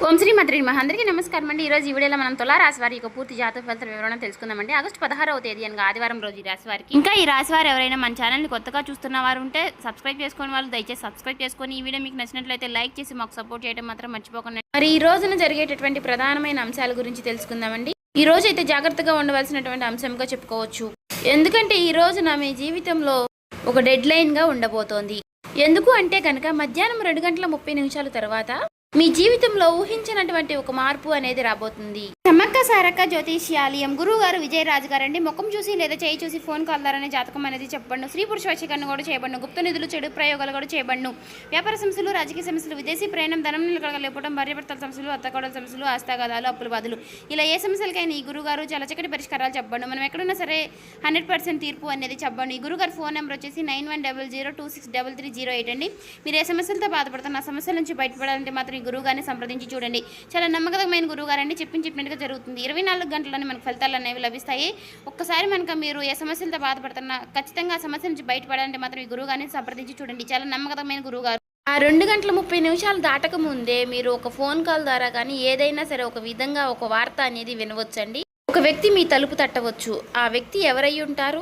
ఓం శ్రీ మాత్రే నమః. అందరికీ నమస్కారం అండి. ఈరోజు ఈ వీడియోలో మనం తులా రాశి వారి యొక్క పూర్తి జాతక ఫలితాల వివరణ తెలుసుకుందామండి. ఆగస్టు 16వ తేదీ అనగా ఆదివారం రోజు ఈ రాశి వారికి. ఇంకా ఈ రాశి వారు ఎవరైనా మన ఛానల్ని కొత్తగా చూస్తున్న వారు ఉంటే సబ్స్క్రైబ్ చేసుకుని వాళ్ళు దయచేసి సబ్స్క్రైబ్ చేసుకొని ఈ వీడియో మీకు నచ్చినట్లయితే లైక్ చేసి మాకు సపోర్ట్ చేయడం మాత్రం మర్చిపోకండి. మరి ఈ రోజున జరిగేటటువంటి ప్రధానమైన అంశాల గురించి తెలుసుకుందామండి. ఈ రోజు అయితే జాగ్రత్తగా ఉండవలసినటువంటి అంశంగా చెప్పుకోవచ్చు. ఎందుకంటే ఈ రోజున మీ జీవితంలో ఒక డెడ్ లైన్గా ఉండబోతోంది. ఎందుకు అంటే కనుక మధ్యాహ్నం 2:30 తర్వాత మీ జీవితంలో ఊహించినటువంటి ఒక మార్పు అనేది రాబోతుంది. సమ్మక్క సారక్క జ్యోతిష్యాలయం గురువు గారు విజయరాజు గారండి. ముఖం చూసి లేదా చేయి చూసి ఫోన్ కాల్ ద్వారానే జాతకం అనేది చెప్పబడును. స్త్రీ పురుష వశీకరణ కూడా చేయబడును. గుప్త నిధులు చెడు ప్రయోగాలు కూడా చేయబడును. వ్యాపార సమస్యలు, రాజకీయ సమస్యలు, విదేశీ ప్రయాణం, ధనం నిలకడలేకపోవడం, భార్యాభర్తల సమస్యలు, అత్తకోడల సమస్యలు, ఆస్తాగాదాలు, అప్పుల బాధలు, ఇలా ఏ సమస్యలకైనా ఈ గురుగారు చాలా చక్కటి పరిష్కారాలు చెప్పబడును. మనం ఎక్కడున్నా సరే 100% తీర్పు అనేది చెప్పబడును. ఈ గురుగారు ఫోన్ నెంబర్ వచ్చేసి 9100263308 అండి. మీరు ఏ సమస్యలతో బాధపడుతున్న ఆ సమస్యల నుంచి బయటపడాలంటే మాత్రం ఈ గురువుగారిని సంప్రదించి చూడండి. చాలా నమ్మకమైన గురువుగారండి. చెప్పినట్టుగా జరుగుతుంది. 24 గంటల్లోనే మనకు ఫలితాలు అనేవి లభిస్తాయి. ఒక్కసారి మనకు మీరు ఏ సమస్యలతో బాధపడుతున్నా ఖచ్చితంగా ఆ సమస్య నుంచి బయటపడాలంటే మాత్రం ఈ గురువుగారిని సంప్రదించి చూడండి. చాలా నమ్మకమైన గురువుగారు. ఆ 2:30 దాటక ముందే మీరు ఒక ఫోన్ కాల్ ద్వారా కానీ ఏదైనా సరే ఒక విధంగా ఒక వార్త అనేది వినవచ్చండి. ఒక వ్యక్తి మీ తలుపు తట్టవచ్చు. ఆ వ్యక్తి ఎవరై ఉంటారు?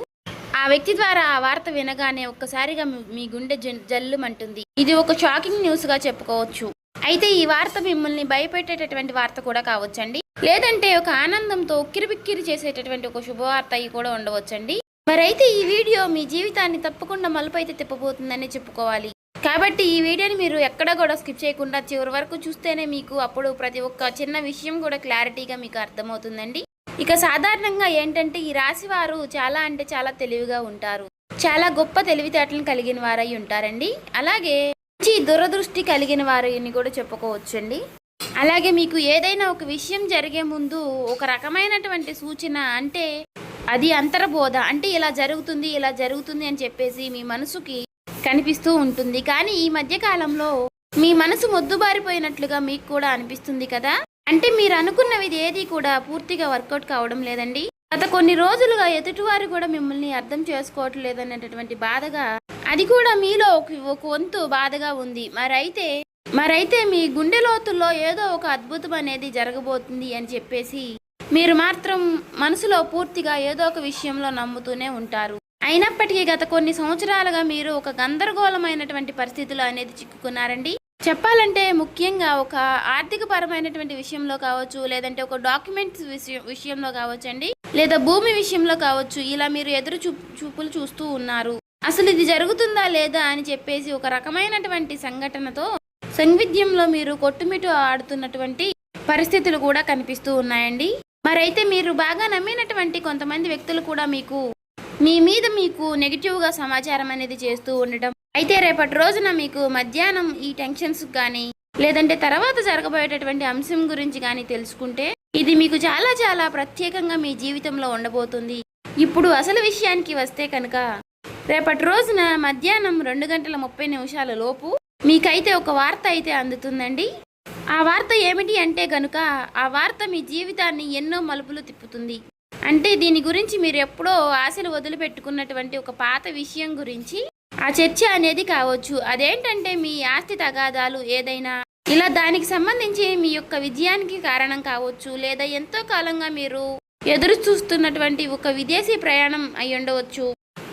ఆ వ్యక్తి ద్వారా ఆ వార్త వినగానే ఒక్కసారిగా మీ గుండె జల్లుమంటుంది. ఇది ఒక షాకింగ్ న్యూస్గా చెప్పుకోవచ్చు. అయితే ఈ వార్త మిమ్మల్ని భయపెట్టేటటువంటి వార్త కూడా కావచ్చండి. లేదంటే ఒక ఆనందంతో ఉక్కిరిబిక్కిరి చేసేటటువంటి ఒక శుభవార్త అయి కూడా ఉండవచ్చండి. మరైతే ఈ వీడియో మీ జీవితాన్ని తప్పకుండా మలుపు అయితే తిప్పబోతుందని చెప్పుకోవాలి. కాబట్టి ఈ వీడియోని మీరు ఎక్కడ కూడా స్కిప్ చేయకుండా చివరి వరకు చూస్తేనే మీకు అప్పుడు ప్రతి ఒక్క చిన్న విషయం కూడా క్లారిటీగా మీకు అర్థమవుతుందండి. ఇక సాధారణంగా ఏంటంటే ఈ రాశి వారు చాలా అంటే చాలా తెలివిగా ఉంటారు. చాలా గొప్ప తెలివితేటలను కలిగిన వారై ఉంటారండి. అలాగే మంచి దురదృష్టి కలిగిన వారిని కూడా చెప్పుకోవచ్చండి. అలాగే మీకు ఏదైనా ఒక విషయం జరిగే ముందు ఒక రకమైనటువంటి సూచన, అంటే అది అంతర్బోధ, అంటే ఇలా జరుగుతుంది అని చెప్పేసి మీ మనసుకి కనిపిస్తూ ఉంటుంది. కానీ ఈ మధ్య కాలంలో మీ మనసు మొద్దుబారిపోయినట్లుగా మీకు కూడా అనిపిస్తుంది కదా. అంటే మీరు అనుకున్నవి ఏది కూడా పూర్తిగా వర్కౌట్ కావడం లేదండి. గత కొన్ని రోజులుగా ఎదుటివారు కూడా మిమ్మల్ని అర్థం చేసుకోవటం లేదనేటటువంటి బాధగా, అది కూడా మీలో ఒక వంతు బాధగా ఉంది. మరైతే మీ గుండె లోతుల్లో ఏదో ఒక అద్భుతం అనేది జరగబోతుంది అని చెప్పేసి మీరు మాత్రం మనసులో పూర్తిగా ఏదో ఒక విషయంలో నమ్ముతూనే ఉంటారు. అయినప్పటికీ గత కొన్ని సంవత్సరాలుగా మీరు ఒక గందరగోళమైనటువంటి పరిస్థితులు అనేది చిక్కుకున్నారండి. చెప్పాలంటే ముఖ్యంగా ఒక ఆర్థిక పరమైనటువంటి విషయంలో కావచ్చు, లేదంటే ఒక డాక్యుమెంట్స్ విషయంలో కావచ్చండి, లేదా భూమి విషయంలో కావచ్చు. ఇలా మీరు ఎదురు చూపులు చూస్తూ ఉన్నారు. అసలు ఇది జరుగుతుందా లేదా అని చెప్పేసి ఒక రకమైనటువంటి సంఘటనతో సంవిధ్యంలో మీరు కొట్టుమిట్టు ఆడుతున్నటువంటి పరిస్థితులు కూడా కనిపిస్తూ ఉన్నాయండి. మరైతే మీరు బాగా నమ్మినటువంటి కొంతమంది వ్యక్తులు కూడా మీ మీద నెగిటివ్గా సమాచారం అనేది చేస్తూ ఉండటం. అయితే రేపటి రోజున మీకు మధ్యాహ్నం ఈ టెన్షన్స్ కానీ, లేదంటే తర్వాత జరగబోయేటటువంటి అంశం గురించి కానీ తెలుసుకుంటే ఇది మీకు చాలా చాలా ప్రత్యేకంగా మీ జీవితంలో ఉండబోతుంది. ఇప్పుడు అసలు విషయానికి వస్తే కనుక రేపటి రోజున మధ్యాహ్నం 2:30 లోపు మీకైతే ఒక వార్త అయితే అందుతుందండి. ఆ వార్త ఏమిటి అంటే కనుక ఆ వార్త మీ జీవితాన్ని ఎన్నో మలుపులు తిప్పుతుంది. అంటే దీని గురించి మీరు ఎప్పుడో ఆశలు వదిలిపెట్టుకున్నటువంటి ఒక పాత విషయం గురించి ఆ చర్చ అనేది కావచ్చు. అదేంటంటే మీ ఆస్తి తగాదాలు ఏదైనా, ఇలా దానికి సంబంధించి మీ యొక్క విజయానికి కారణం కావచ్చు, లేదా ఎంతో కాలంగా మీరు ఎదురు చూస్తున్నటువంటి ఒక విదేశీ ప్రయాణం అయి ఉండవచ్చు.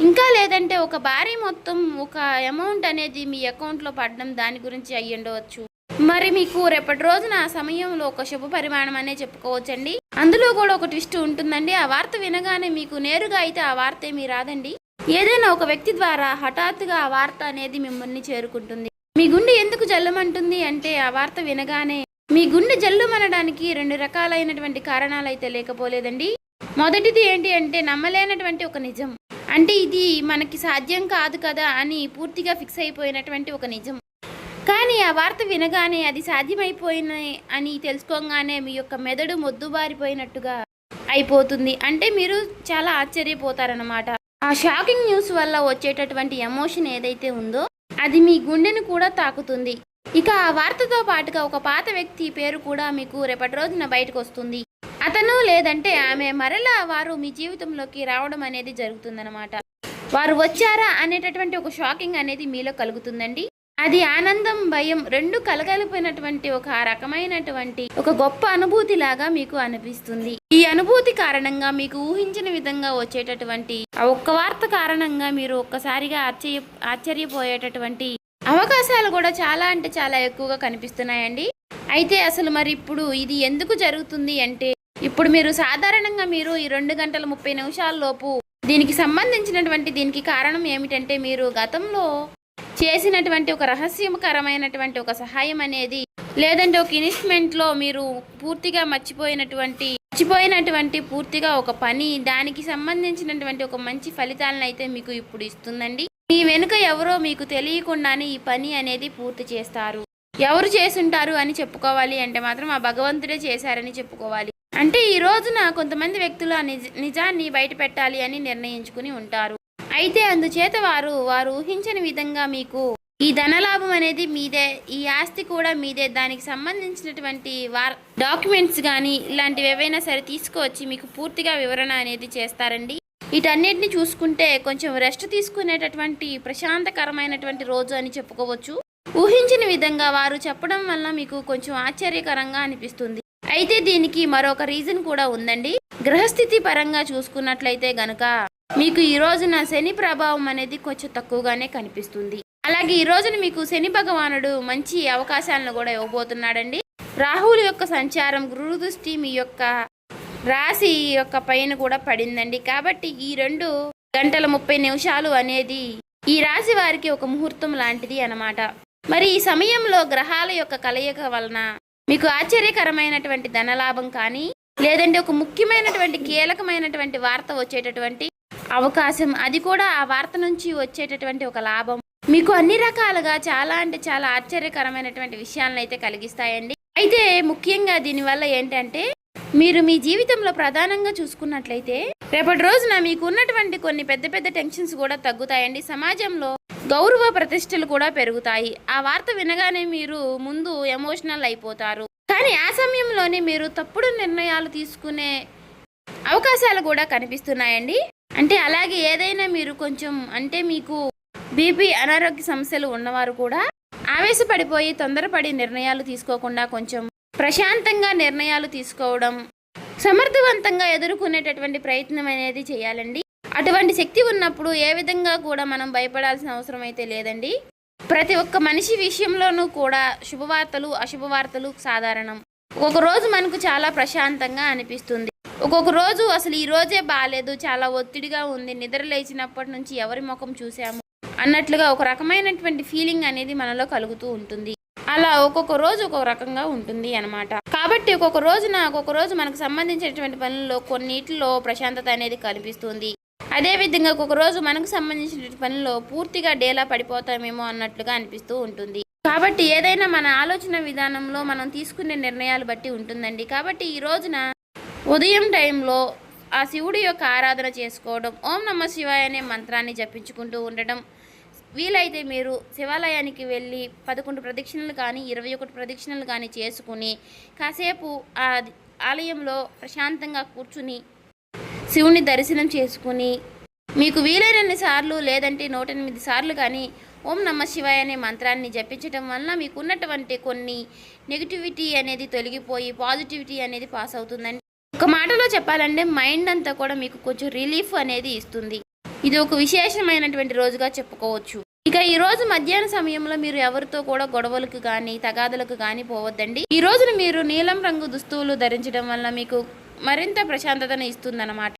ఇంకా లేదంటే ఒక భారీ మొత్తం ఒక అమౌంట్ అనేది మీ అకౌంట్లో పడడం, దాని గురించి అయ్యి ఉండవచ్చు. మరి మీకు రేపటి రోజున ఆ సమయంలో ఒక శుభ పరిమాణం అనే చెప్పుకోవచ్చండి. అందులో కూడా ఒక ట్విస్ట్ ఉంటుందండి. ఆ వార్త వినగానే మీకు నేరుగా అయితే ఆ వార్త ఏమీ రాదండి. ఏదైనా ఒక వ్యక్తి ద్వారా హఠాత్తుగా ఆ వార్త అనేది మిమ్మల్ని చేరుకుంటుంది. మీ గుండె ఎందుకు జల్లుమంటుంది అంటే ఆ వార్త వినగానే మీ గుండె జల్లుమనడానికి 2 రకాలైనటువంటి కారణాలు అయితే లేకపోలేదండి. మొదటిది ఏంటి అంటే నమ్మలేనటువంటి ఒక నిజం. అంటే ఇది మనకి సాధ్యం కాదు కదా అని పూర్తిగా ఫిక్స్ అయిపోయినటువంటి ఒక నిజం. కానీ ఆ వార్త వినగానే అది సాధ్యమైపోయిన అని తెలుసుకోగానే మీ యొక్క మెదడు మొద్దుబారిపోయినట్టుగా అయిపోతుంది. అంటే మీరు చాలా ఆశ్చర్యపోతారన్నమాట. ఆ షాకింగ్ న్యూస్ వల్ల వచ్చేటటువంటి ఎమోషన్ ఏదైతే ఉందో అది మీ గుండెను కూడా తాకుతుంది. ఇక ఆ వార్తతో పాటుగా ఒక పాత వ్యక్తి పేరు కూడా మీకు రేపటి రోజున బయటకు వస్తుంది. అతను లేదంటే ఆమె మరలా వారు మీ జీవితంలోకి రావడం అనేది జరుగుతుందన్నమాట. వారు వచ్చారా అనేటటువంటి ఒక షాకింగ్ అనేది మీలో కలుగుతుందండి. అది ఆనందం, భయం రెండు కలగలిపినటువంటి ఒక రకమైనటువంటి ఒక గొప్ప అనుభూతి లాగా మీకు అనిపిస్తుంది. ఈ అనుభూతి కారణంగా మీకు ఊహించిన విధంగా వచ్చేటటువంటి ఆ ఒక్క వార్త కారణంగా మీరు ఒక్కసారిగా ఆశ్చర్యపోయేటటువంటి అవకాశాలు కూడా చాలా అంటే చాలా ఎక్కువగా కనిపిస్తున్నాయండి. అయితే అసలు మరి ఇప్పుడు ఇది ఎందుకు జరుగుతుంది అంటే, ఇప్పుడు మీరు సాధారణంగా మీరు ఈ 2 గంటల 30 నిమిషాల లోపు దీనికి సంబంధించినటువంటి దీనికి కారణం ఏమిటంటే, మీరు గతంలో చేసినటువంటి ఒక రహస్యకరమైనటువంటి ఒక సహాయం అనేది, లేదంటే ఒక ఇన్వెస్ట్మెంట్లో మీరు పూర్తిగా మర్చిపోయినటువంటి పూర్తిగా ఒక పని, దానికి సంబంధించినటువంటి ఒక మంచి ఫలితాలను అయితే మీకు ఇప్పుడు ఇస్తుందండి. మీ వెనుక ఎవరో మీకు తెలియకుండానే ఈ పని అనేది పూర్తి చేస్తారు. ఎవరు చేసుంటారు అని చెప్పుకోవాలి అంటే మాత్రం ఆ భగవంతుడే చేశారని చెప్పుకోవాలి. అంటే ఈ రోజున కొంతమంది వ్యక్తులు ఆ నిజాన్ని బయట పెట్టాలి అని నిర్ణయించుకుని ఉంటారు. అయితే అందుచేత వారు ఊహించని విధంగా మీకు ఈ ధనలాభం అనేది మీదే, ఈ ఆస్తి కూడా మీదే, దానికి సంబంధించినటువంటి డాక్యుమెంట్స్ కానీ ఇలాంటివి ఏవైనా సరే తీసుకువచ్చి మీకు పూర్తిగా వివరణ అనేది చేస్తారండి. వీటన్నిటిని చూసుకుంటే కొంచెం రెస్ట్ తీసుకునేటటువంటి ప్రశాంతకరమైనటువంటి రోజు అని చెప్పుకోవచ్చు. ఊహించిన విధంగా వారు చెప్పడం వల్ల మీకు కొంచెం ఆశ్చర్యకరంగా అనిపిస్తుంది. అయితే దీనికి మరొక రీజన్ కూడా ఉందండి. గ్రహస్థితి పరంగా చూసుకున్నట్లయితే గనుక మీకు ఈ రోజున శని ప్రభావం అనేది కొంచెం తక్కువగానే కనిపిస్తుంది. అలాగే ఈ రోజున మీకు శని భగవానుడు మంచి అవకాశాలను కూడా ఇవ్వబోతున్నాడండి. రాహువుల యొక్క సంచారం, గురు దృష్టి మీ యొక్క రాశి యొక్క పైన కూడా పడిందండి. కాబట్టి ఈ 2 గంటల 30 నిమిషాలు అనేది ఈ రాశి వారికి ఒక ముహూర్తం లాంటిది అన్నమాట. మరి ఈ సమయంలో గ్రహాల యొక్క కలయిక వలన మీకు ఆశ్చర్యకరమైనటువంటి ధనలాభం కానీ, లేదంటే ఒక ముఖ్యమైనటువంటి కీలకమైనటువంటి వార్త వచ్చేటటువంటి అవకాశం, అది కూడా ఆ వార్త నుంచి వచ్చేటటువంటి ఒక లాభం మీకు అన్ని రకాలుగా చాలా అంటే చాలా ఆశ్చర్యకరమైనటువంటి విషయాలను అయితే కలిగిస్తాయండి. అయితే ముఖ్యంగా దీనివల్ల ఏంటంటే, మీరు మీ జీవితంలో ప్రధానంగా చూసుకున్నట్లయితే రేపటి రోజున మీకు ఉన్నటువంటి కొన్ని పెద్ద పెద్ద టెన్షన్స్ కూడా తగ్గుతాయండి. సమాజంలో గౌరవ ప్రతిష్టలు కూడా పెరుగుతాయి. ఆ వార్త వినగానే మీరు ముందు ఎమోషనల్ అయిపోతారు. కానీ ఆ సమయంలోనే మీరు తప్పుడు నిర్ణయాలు తీసుకునే అవకాశాలు కూడా కనిపిస్తున్నాయండి. అంటే అలాగే ఏదైనా మీరు కొంచెం అంటే మీకు బీపీ అనారోగ్య సమస్యలు ఉన్నవారు కూడా ఆవేశపడిపోయి తొందరపడి నిర్ణయాలు తీసుకోకుండా కొంచెం ప్రశాంతంగా నిర్ణయాలు తీసుకోవడం, సమర్థవంతంగా ఎదుర్కొనేటటువంటి ప్రయత్నం అనేది చేయాలండి. అటువంటి శక్తి ఉన్నప్పుడు ఏ విధంగా కూడా మనం భయపడాల్సిన అవసరం అయితే లేదండి. ప్రతి ఒక్క మనిషి విషయంలోనూ కూడా శుభవార్తలు అశుభవార్తలు సాధారణం. ఒక్కొక్క రోజు మనకు చాలా ప్రశాంతంగా అనిపిస్తుంది, ఒక్కొక్క రోజు అసలు ఈ రోజే బాగాలేదు, చాలా ఒత్తిడిగా ఉంది, నిద్ర లేచినప్పటి నుంచి ఎవరి ముఖం చూసాము అన్నట్లుగా ఒక రకమైనటువంటి ఫీలింగ్ అనేది మనలో కలుగుతూ ఉంటుంది. అలా ఒక్కొక్క రోజు ఒక్కొక్క రకంగా ఉంటుంది అన్నమాట. కాబట్టి ఒక్కొక్క రోజు మనకు సంబంధించినటువంటి పనుల్లో కొన్నిటిలో ప్రశాంతత అనేది కనిపిస్తుంది. అదేవిధంగా ఒక్కొక్క రోజు మనకు సంబంధించిన పనుల్లో పూర్తిగా డేలా పడిపోతామేమో అన్నట్లుగా అనిపిస్తూ ఉంటుంది. కాబట్టి ఏదైనా మన ఆలోచన విధానంలో మనం తీసుకునే నిర్ణయాలు బట్టి ఉంటుందండి. కాబట్టి ఈ రోజున ఉదయం టైంలో ఆ శివుడి యొక్క ఆరాధన చేసుకోవడం, ఓం నమః శివాయ అనే మంత్రాన్ని జపించుకుంటూ ఉండడం, వీలైతే మీరు శివాలయానికి వెళ్ళి 11 ప్రదక్షిణలు కానీ 21 ప్రదక్షిణలు కానీ చేసుకుని కాసేపు ఆ ఆలయంలో ప్రశాంతంగా కూర్చుని శివుని దర్శనం చేసుకుని మీకు వీలైనన్ని సార్లు లేదంటే 108 సార్లు కానీ ఓం నమః శివాయ అనే మంత్రాన్ని జపించడం వల్ల మీకు ఉన్నటువంటి కొన్ని నెగిటివిటీ అనేది తొలగిపోయి పాజిటివిటీ అనేది పాస్ అవుతుందండి. ఒక మాటలో చెప్పాలంటే మైండ్ అంతా కూడా మీకు కొంచెం రిలీఫ్ అనేది ఇస్తుంది. ఇది ఒక విశేషమైనటువంటి రోజుగా చెప్పుకోవచ్చు. ఇక ఈ రోజు మధ్యాహ్న సమయంలో మీరు ఎవరితో కూడా గొడవలకు కానీ తగాదలకు కానీ పోవద్దండి. ఈ రోజున మీరు నీలం రంగు దుస్తువులు ధరించడం వల్ల మీకు మరింత ప్రశాంతతను ఇస్తుందన్నమాట.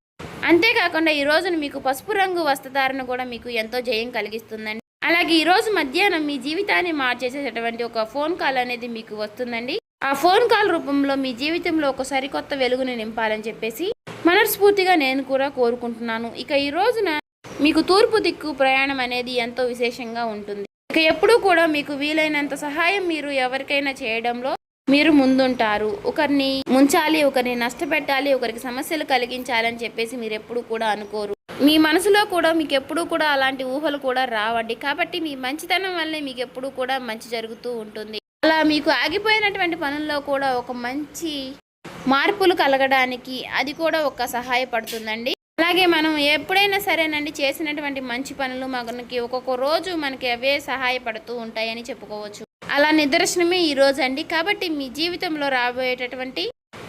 అంతేకాకుండా ఈ రోజున మీకు పసుపు రంగు వస్త్రధారణ కూడా మీకు ఎంతో జయం కలిగిస్తుందండి. అలాగే ఈ రోజు మధ్యాహ్నం మీ జీవితాన్ని మార్చేసేటటువంటి ఒక ఫోన్ కాల్ అనేది మీకు వస్తుందండి. ఆ ఫోన్ కాల్ రూపంలో మీ జీవితంలో ఒక సరికొత్త వెలుగుని నింపాలని చెప్పేసి మనస్ఫూర్తిగా నేను కూడా కోరుకుంటున్నాను. ఇక ఈ రోజున మీకు తూర్పు దిక్కు ప్రయాణం అనేది ఎంతో విశేషంగా ఉంటుంది. ఇక ఎప్పుడూ కూడా మీకు వీలైనంత సహాయం మీరు ఎవరికైనా చేయడంలో మీరు ముందుంటారు. ఒకరిని ముంచాలి, ఒకరిని నష్టపెట్టాలి, ఒకరికి సమస్యలు కలిగించాలని చెప్పేసి మీరు ఎప్పుడు కూడా అనుకోరు. మీ మనసులో కూడా మీకు ఎప్పుడూ కూడా అలాంటి ఊహలు కూడా రావండి. కాబట్టి మీ మంచితనం వల్లే మీకు ఎప్పుడూ కూడా మంచి జరుగుతూ ఉంటుంది. అలా మీకు ఆగిపోయినటువంటి పనుల్లో కూడా ఒక మంచి మార్పులు కలగడానికి అది కూడా ఒక సహాయపడుతుందండి. అలాగే మనం ఎప్పుడైనా సరేనండి చేసినటువంటి మంచి పనులు మనకి ఒక్కొక్క రోజు మనకి అవే సహాయపడుతూ ఉంటాయని చెప్పుకోవచ్చు. అలా నిదర్శనమే ఈ రోజు అండి. కాబట్టి మీ జీవితంలో రాబోయేటటువంటి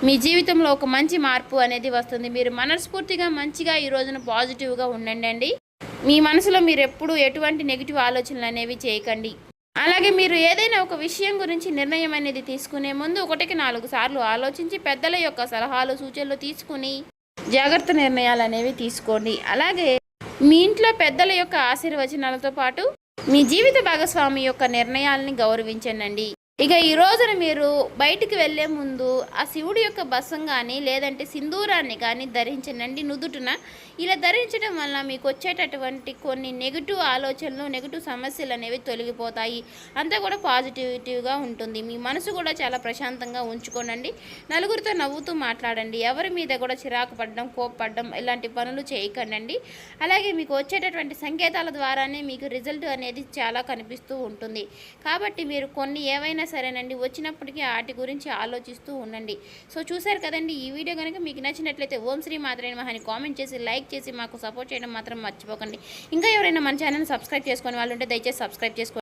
మీ జీవితంలో ఒక మంచి మార్పు అనేది వస్తుంది. మీరు మనస్ఫూర్తిగా మంచిగా ఈ రోజున పాజిటివ్గా ఉండండి. మీ మనసులో మీరు ఎప్పుడు ఎటువంటి నెగిటివ్ ఆలోచనలు అనేవి చేయకండి. అలాగే మీరు ఏదైనా ఒక విషయం గురించి నిర్ణయం అనేది తీసుకునే ముందు 1కి 4 సార్లు ఆలోచించి పెద్దల యొక్క సలహాలు సూచనలు తీసుకుని జాగ్రత్త నిర్ణయాలు అనేవి తీసుకోండి. అలాగే మీ ఇంట్లో పెద్దల యొక్క ఆశీర్వచనాలతో పాటు మీ జీవిత భాగస్వామి యొక్క నిర్ణయాలని గౌరవించండి. ఇక ఈ రోజున మీరు బయటికి వెళ్ళే ముందు ఆ శివుడి యొక్క బసం కానీ లేదంటే సింధూరాన్ని కానీ ధరించండి నుదుటిన. ఇలా ధరించడం వల్ల మీకు వచ్చేటటువంటి కొన్ని నెగిటివ్ ఆలోచనలు నెగిటివ్ సమస్యలు అనేవి తొలగిపోతాయి. అంతా కూడా పాజిటివిటీగా ఉంటుంది. మీ మనసు కూడా చాలా ప్రశాంతంగా ఉంచుకోనండి. నలుగురితో నవ్వుతూ మాట్లాడండి. ఎవరి మీద కూడా చిరాకు పడడం కోప్పడడం ఇలాంటి పనులు చేయకండి. అలాగే మీకు వచ్చేటటువంటి సంకేతాల ద్వారానే మీకు రిజల్ట్ అనేది చాలా కనిపిస్తూ ఉంటుంది. కాబట్టి మీరు కొన్ని ఏవైనా సరేనండి వచ్చినప్పటికీ వాటి గురించి ఆలోచిస్తూ ఉండండి. సో చూసారు కదండి, ఈ వీడియో కనుక మీకు నచ్చినట్లయితే ఓం శ్రీ మాత్రే నమః అని కామెంట్ చేసి లైక్ చేసి మాకు సపోర్ట్ చేయడం మాత్రం మర్చిపోకండి. ఇంకా ఎవరైనా మన ఛానల్ సబ్స్క్రైబ్ చేసుకునే వాళ్ళు ఉంటే దయచేసి సబ్స్క్రైబ్ చేసుకోండి.